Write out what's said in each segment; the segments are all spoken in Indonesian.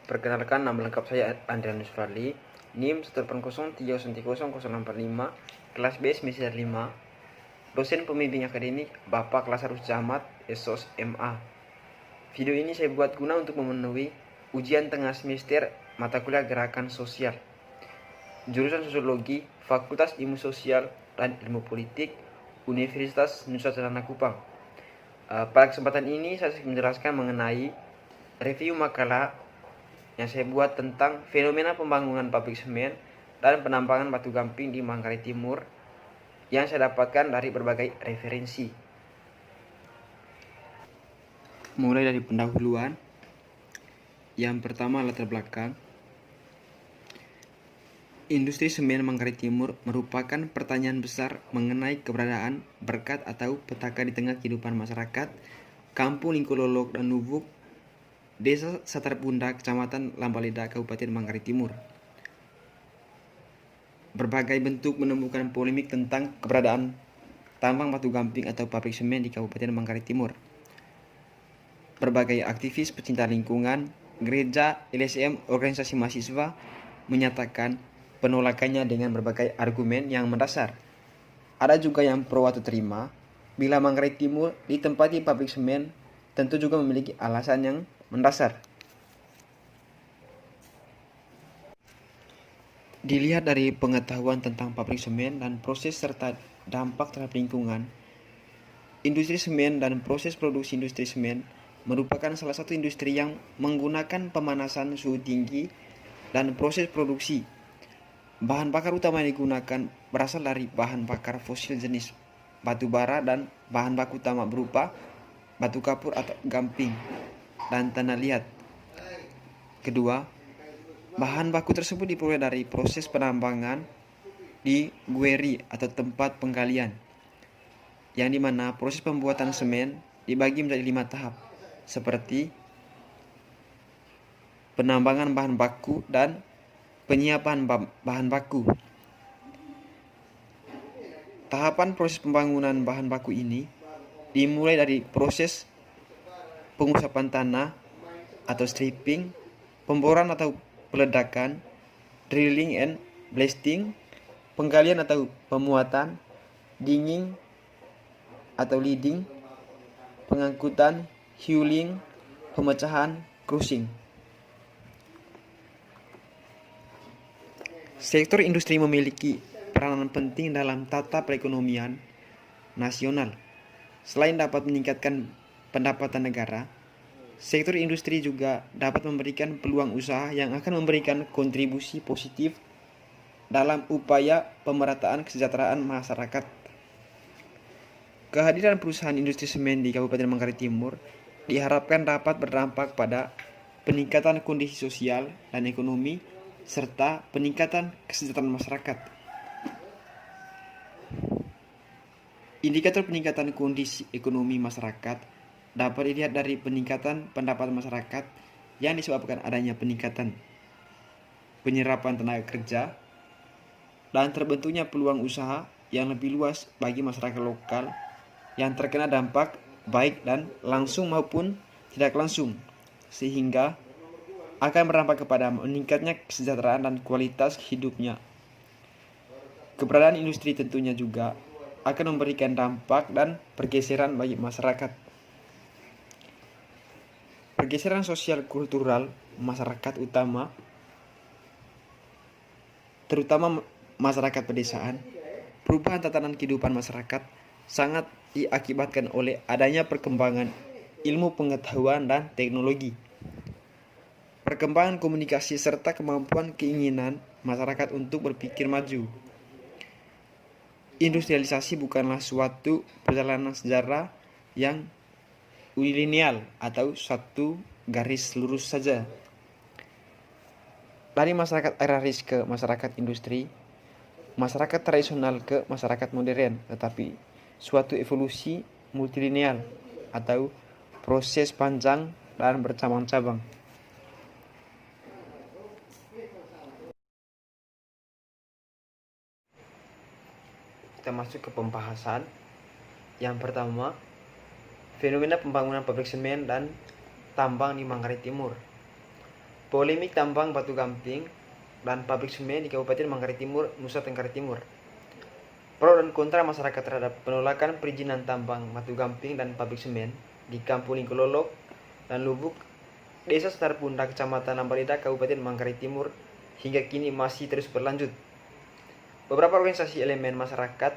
Perkenalkan, nama lengkap saya Andrianus Fadli, NIM 180301045, kelas B semester 5, dosen pembimbing akademik Bapak Lasarus Camat, SOS MA. Video ini saya buat guna untuk memenuhi ujian tengah semester mata kuliah Gerakan Sosial, jurusan Sosiologi, Fakultas Ilmu Sosial dan Ilmu Politik, Universitas Nusa Tenggara Kupang. Pada kesempatan ini saya akan menjelaskan mengenai review makalah yang saya buat tentang fenomena pembangunan pabrik semen dan penambangan batu gamping di Manggarai Timur yang saya dapatkan dari berbagai referensi. Mulai dari pendahuluan. Yang pertama, latar belakang. Industri semen Manggarai Timur merupakan pertanyaan besar mengenai keberadaan, berkat atau petaka di tengah kehidupan masyarakat Kampung Lingkololok dan Lubuk, Desa Satarpunda, Kecamatan Lambaleda, Kabupaten Manggarai Timur. Berbagai bentuk menemukan polemik tentang keberadaan tambang batu gamping atau pabrik semen di Kabupaten Manggarai Timur. Berbagai aktivis pecinta lingkungan, gereja, LSM, organisasi mahasiswa menyatakan penolakannya dengan berbagai argumen yang mendasar. Ada juga yang pro atau terima bila Manggarai Timur ditempati pabrik semen, tentu juga memiliki alasan yang mendasar. Dilihat dari pengetahuan tentang pabrik semen dan proses serta dampak terhadap lingkungan, industri semen dan proses produksi industri semen merupakan salah satu industri yang menggunakan pemanasan suhu tinggi dan proses produksi. Bahan bakar utama yang digunakan berasal dari bahan bakar fosil jenis batu bara dan bahan baku utama berupa batu kapur atau gamping dan tanah liat. Kedua, bahan baku tersebut diperoleh dari proses penambangan di gueri atau tempat penggalian, yang dimana proses pembuatan semen dibagi menjadi 5 tahap, seperti penambangan bahan baku dan penyiapan bahan baku. Tahapan proses pembangunan bahan baku ini dimulai dari proses pengusapan tanah atau stripping, pemboran atau peledakan, drilling and blasting, penggalian atau pemuatan, dinging atau leading, pengangkutan, hauling, pemecahan, crushing. Sektor industri memiliki peranan penting dalam tata perekonomian nasional. Selain dapat meningkatkan pendapatan negara, sektor industri juga dapat memberikan peluang usaha yang akan memberikan kontribusi positif dalam upaya pemerataan kesejahteraan masyarakat. Kehadiran perusahaan industri semen di Kabupaten Manggarai Timur diharapkan dapat berdampak pada peningkatan kondisi sosial dan ekonomi serta peningkatan kesejahteraan masyarakat. Indikator peningkatan kondisi ekonomi masyarakat dapat dilihat dari peningkatan pendapatan masyarakat yang disebabkan adanya peningkatan penyerapan tenaga kerja dan terbentuknya peluang usaha yang lebih luas bagi masyarakat lokal yang terkena dampak baik dan langsung maupun tidak langsung, sehingga akan berdampak kepada meningkatnya kesejahteraan dan kualitas hidupnya. Keberadaan industri tentunya juga akan memberikan dampak dan pergeseran bagi masyarakat. Pergeseran sosial kultural masyarakat terutama masyarakat pedesaan, perubahan tatanan kehidupan masyarakat sangat diakibatkan oleh adanya perkembangan ilmu pengetahuan dan teknologi. Perkembangan komunikasi serta kemampuan keinginan masyarakat untuk berpikir maju. Industrialisasi bukanlah suatu perjalanan sejarah yang unilineal atau satu garis lurus saja. Dari masyarakat agraris ke masyarakat industri, masyarakat tradisional ke masyarakat modern, tetapi suatu evolusi multilineal atau proses panjang dan bercabang-cabang. Kita masuk ke pembahasan. Yang pertama, fenomena pembangunan pabrik semen dan tambang di Manggarai Timur. Polemik tambang batu gamping dan pabrik semen di Kabupaten Manggarai Timur, Nusa Tenggara Timur. Pro dan kontra masyarakat terhadap penolakan perizinan tambang batu gamping dan pabrik semen di Kampung Lingkololok dan Lubuk, Desa Setar Punda, Kecamatan Ambaleda, Kabupaten Manggarai Timur hingga kini masih terus berlanjut. Beberapa organisasi elemen masyarakat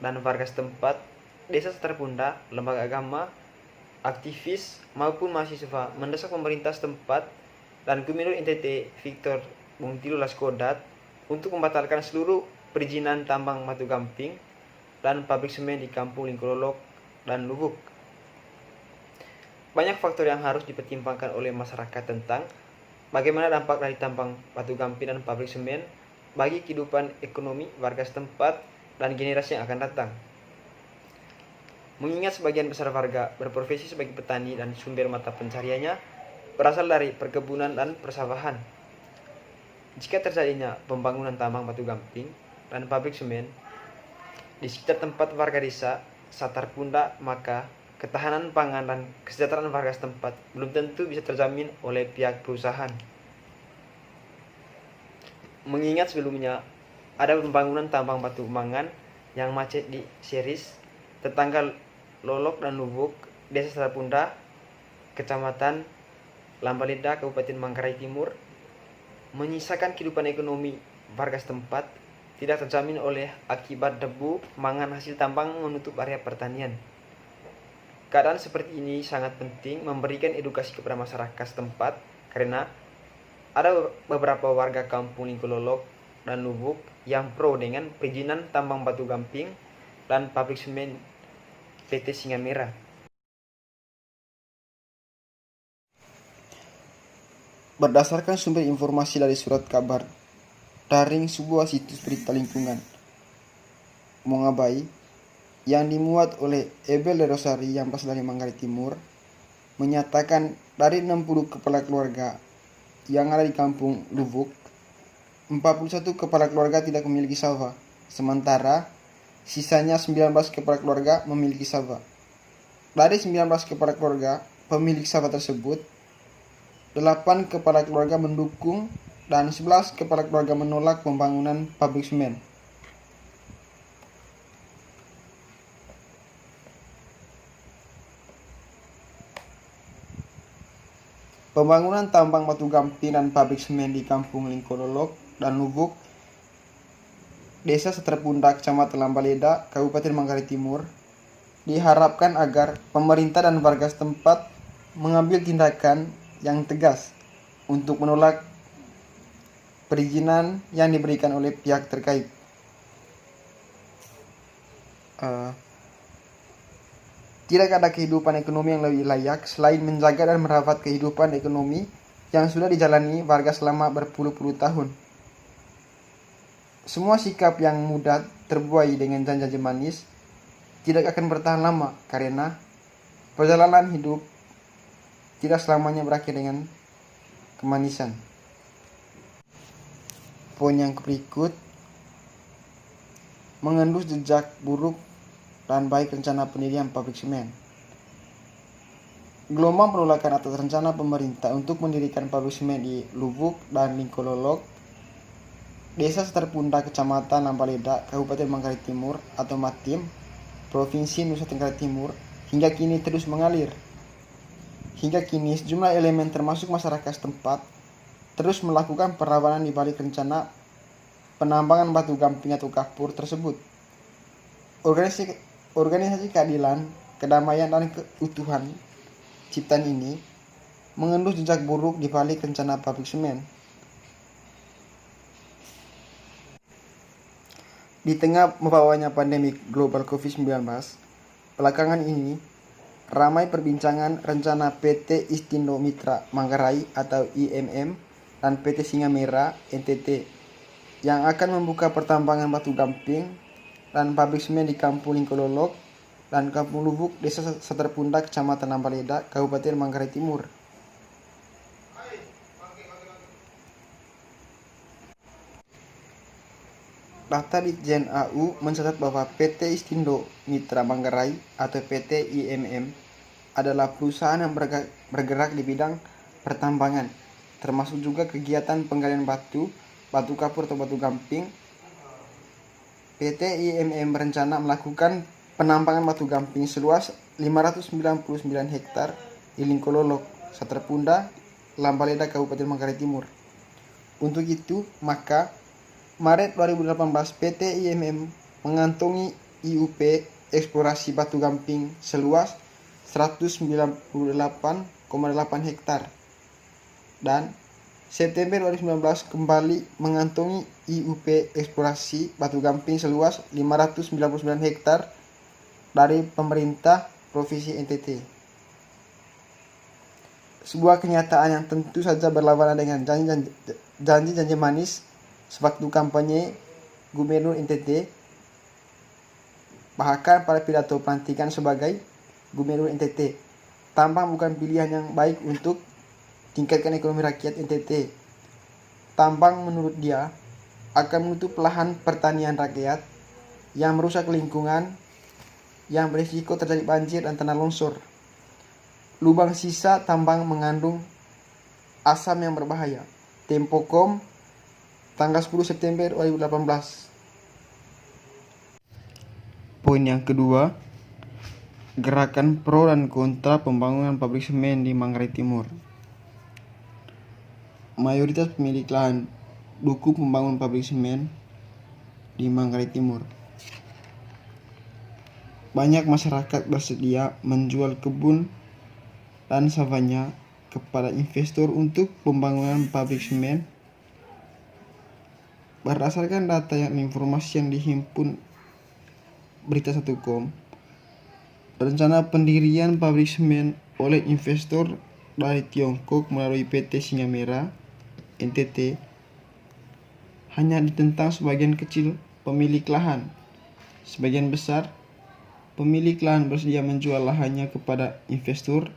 dan warga setempat, Desa Setar Punda, lembaga agama, aktivis maupun mahasiswa mendesak pemerintah setempat dan Gubernur NTT Victor Bungtilu Laskodat untuk membatalkan seluruh perizinan tambang batu gamping dan pabrik semen di Kampung Lingkololok dan Lubuk. Banyak faktor yang harus dipertimbangkan oleh masyarakat tentang bagaimana dampak dari tambang batu gamping dan pabrik semen bagi kehidupan ekonomi warga setempat dan generasi yang akan datang. Mengingat sebagian besar warga berprofesi sebagai petani dan sumber mata pencariannya berasal dari perkebunan dan persawahan. Jika terjadinya pembangunan tambang batu gamping dan pabrik semen di sekitar tempat warga desa Setar Punda, maka ketahanan pangan dan kesejahteraan warga setempat belum tentu bisa terjamin oleh pihak perusahaan. Mengingat sebelumnya ada pembangunan tambang batu mangan yang macet di Seris, tetangga Lolok dan Lubuk, Desa Setar Punda, Kecamatan Lambaleda, Kabupaten Manggarai Timur, menyisakan kehidupan ekonomi warga setempat tidak terjamin oleh akibat debu mangan hasil tambang menutup area pertanian. Keadaan seperti ini sangat penting memberikan edukasi kepada masyarakat setempat karena ada beberapa warga Kampung Lingkololok dan Lubuk yang pro dengan perizinan tambang batu gamping dan pabrik semen PT Singa Merah. Berdasarkan sumber informasi dari surat kabar daring sebuah situs berita lingkungan Mongabai yang dimuat oleh Ebel de Rosari yang berasal dari Manggarai Timur, menyatakan dari 60 kepala keluarga yang ada di Kampung Lubuk, 41 kepala keluarga tidak memiliki sawah, sementara sisanya 19 kepala keluarga memiliki sawah. Dari 19 kepala keluarga pemilik sawah tersebut, 8 kepala keluarga mendukung dan 11 kepala keluarga menolak pembangunan pabrik semen. Pembangunan tambang batu gamping dan pabrik semen di Kampung Lingkololok dan Lubuk, Desa Setar Punda, Kecamatan Lambaleda, Kabupaten Manggarai Timur, diharapkan agar pemerintah dan warga setempat mengambil tindakan yang tegas untuk menolak perizinan yang diberikan oleh pihak terkait. Tidak ada kehidupan ekonomi yang lebih layak selain menjaga dan merawat kehidupan ekonomi yang sudah dijalani warga selama berpuluh-puluh tahun. Semua sikap yang mudah terbuai dengan janji manis tidak akan bertahan lama karena perjalanan hidup tidak selamanya berakhir dengan kemanisan. Poin yang berikut mengendus jejak buruk dan baik rencana pendirian pabrik semen. Gelombang penolakan atas rencana pemerintah untuk mendirikan pabrik semen di Lubuk dan Lingkololok, Desa Setar Punda, Kecamatan Lambaleda, Kabupaten Manggarai Timur atau Matim, Provinsi Nusa Tenggara Timur, hingga kini terus mengalir. Hingga kini sejumlah elemen termasuk masyarakat setempat terus melakukan perlawanan di balik rencana penambangan batu gamping atau kapur tersebut. Organisasi keadilan, kedamaian, dan keutuhan ciptaan ini mengendus jejak buruk di balik rencana pabrik semen. Di tengah membawanya pandemi global COVID-19, belakangan ini ramai perbincangan rencana PT Istindo Mitra Manggarai atau IMM dan PT Singa Merah NTT yang akan membuka pertambangan batu gamping dan pabrik semen di Kampung Lingkololok dan Kampung Lubuk, Desa Setar Punda, Kecamatan Ambaleda, Kabupaten Manggarai Timur. Data Ditjen AU mencatat bahwa PT Istindo Mitra Manggarai atau PT IMM adalah perusahaan yang bergerak di bidang pertambangan termasuk juga kegiatan penggalian batu kapur atau batu gamping. PT IMM berencana melakukan penambangan batu gamping seluas 599 hektar di Lingkololok, Saterpunda, Lambaleda, Kabupaten Manggarai Timur. Untuk itu, maka Maret 2018 PT IMM mengantongi IUP eksplorasi batu gamping seluas 198,8 hektar dan September 2019 kembali mengantongi IUP eksplorasi batu gamping seluas 599 hektar dari pemerintah Provinsi NTT. Sebuah kenyataan yang tentu saja berlawanan dengan janji-janji manis sewaktu kampanye Gubernur NTT. Bahkan pada pidato pelantikan sebagai Gubernur NTT, tambang bukan pilihan yang baik untuk tingkatkan ekonomi rakyat NTT. Tambang menurut dia akan menutup lahan pertanian rakyat yang merusak lingkungan, yang berisiko terjadi banjir dan tanah longsor. Lubang sisa tambang mengandung asam yang berbahaya. Tempo.com, tanggal 10 September 2018. Poin yang kedua, gerakan pro dan kontra pembangunan pabrik semen di Manggarai Timur. Mayoritas pemilik lahan dukung pembangunan pabrik semen di Manggarai Timur. Banyak masyarakat bersedia menjual kebun dan sawahnya kepada investor untuk pembangunan pabrik semen. Berdasarkan data dan informasi yang dihimpun Berita1.com, rencana pendirian pabrik semen oleh investor dari Tiongkok melalui PT Singa Merah NTT hanya ditentang sebagian kecil pemilik lahan. Sebagian besar pemilik lahan bersedia menjual lahannya kepada investor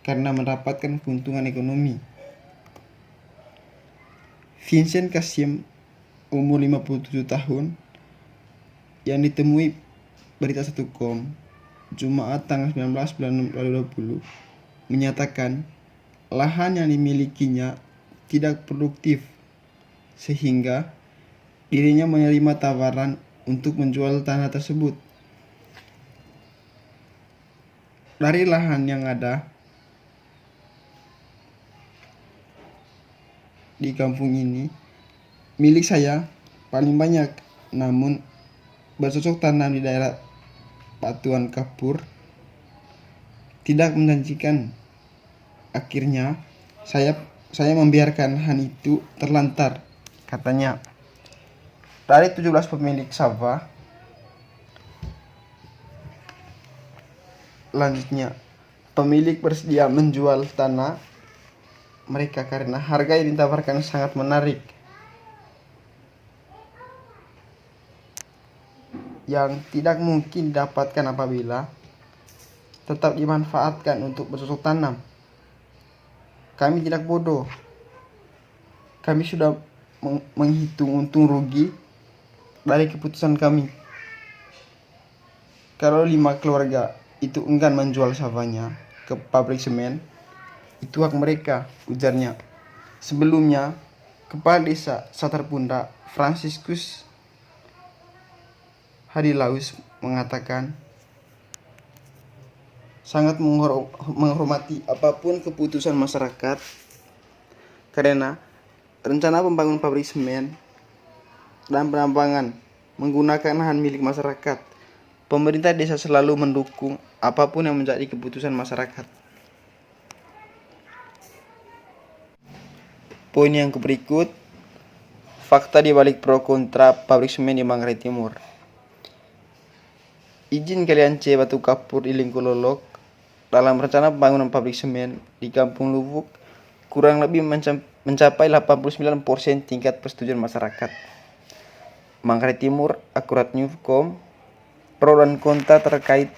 karena mendapatkan keuntungan ekonomi. Vincent Kasim, umur 57 tahun, yang ditemui Berita1.com Jumat tanggal 19 bulan 2020, menyatakan lahan yang dimilikinya tidak produktif sehingga dirinya menerima tawaran untuk menjual tanah tersebut. Dari lahan yang ada di kampung ini, milik saya paling banyak, namun bercocok tanam di daerah Batuan Kapur tidak menjanjikan. Akhirnya saya membiarkan lahan itu terlantar, katanya. Dari 17 pemilik sawah, lanjutnya, pemilik bersedia menjual tanah mereka karena harga yang ditawarkan sangat menarik, yang tidak mungkin didapatkan apabila tetap dimanfaatkan untuk bercocok tanam. Kami tidak bodoh. Kami sudah menghitung untung rugi dari keputusan kami. Kalau 5 keluarga itu enggan menjual sawahnya ke pabrik semen, itu hak mereka, ujarnya. Sebelumnya, Kepala Desa Saterpunda Franciscus Hadilaus mengatakan sangat menghormati apapun keputusan masyarakat karena rencana pembangunan pabrik semen dan penambangan menggunakan lahan milik masyarakat. Pemerintah desa selalu mendukung apapun yang menjadi keputusan masyarakat. Poin yang berikut, fakta di balik pro kontra pabrik semen di Manggarai Timur. Izin galian C batu kapur di Lingkololok dalam rencana pembangunan pabrik semen di Kampung Lubuk kurang lebih mencapai 89% tingkat persetujuan masyarakat. Manggarai Timur, Akurat.com, pro dan kontra terkait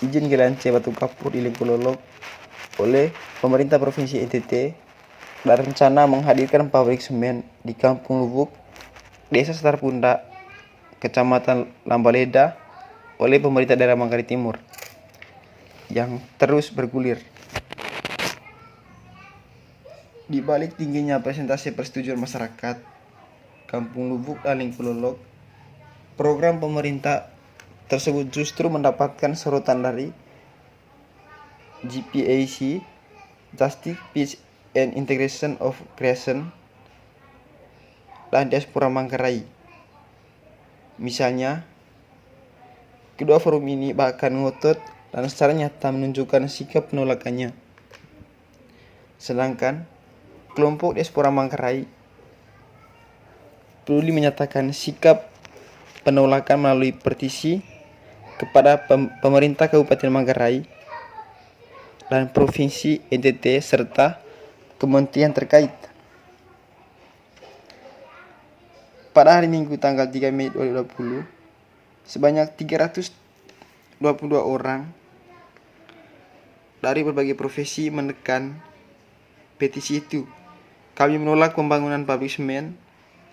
izin galian C batu kapur di Lingkololok oleh pemerintah Provinsi NTT dan rencana menghadirkan pabrik semen di Kampung Lubuk, Desa Saterpunda, Kecamatan Lambaleda oleh pemerintah daerah Manggarai Timur yang terus bergulir. Di balik tingginya persentase persetujuan masyarakat Kampung Lubuk dan Lingkulolok, program pemerintah tersebut justru mendapatkan sorotan dari GPAC, Justice, Peace and Integration of Creation, dan Diaspora Manggarai. Misalnya, kedua forum ini bahkan ngotot dan secara nyata menunjukkan sikap penolakannya. Sedangkan kelompok Diaspora Manggarai peduli menyatakan sikap penolakan melalui petisi kepada pemerintah Kabupaten Manggarai dan Provinsi NTT serta kementerian terkait. Pada hari Minggu tanggal 3 Mei 2020, sebanyak 322 orang dari berbagai profesi menekan petisi itu. Kami menolak pembangunan pabrik semen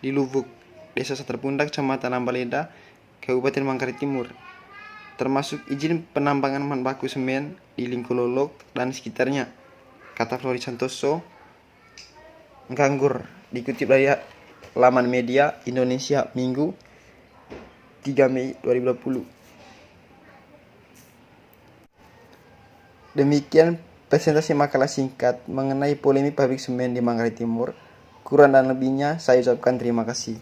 di Lubuk, Desa Saterpundak, Kecamatan Ambaleda, Kabupaten Manggarai Timur, termasuk izin penambangan bahan baku semen di Lingkulolok dan sekitarnya, kata Flori Santoso Nganggur, dikutip dari laman media Indonesia Minggu 3 Mei 2020. Demikian presentasi makalah singkat mengenai polemik pabrik semen di Manggarai Timur. Kurang dan lebihnya saya ucapkan terima kasih.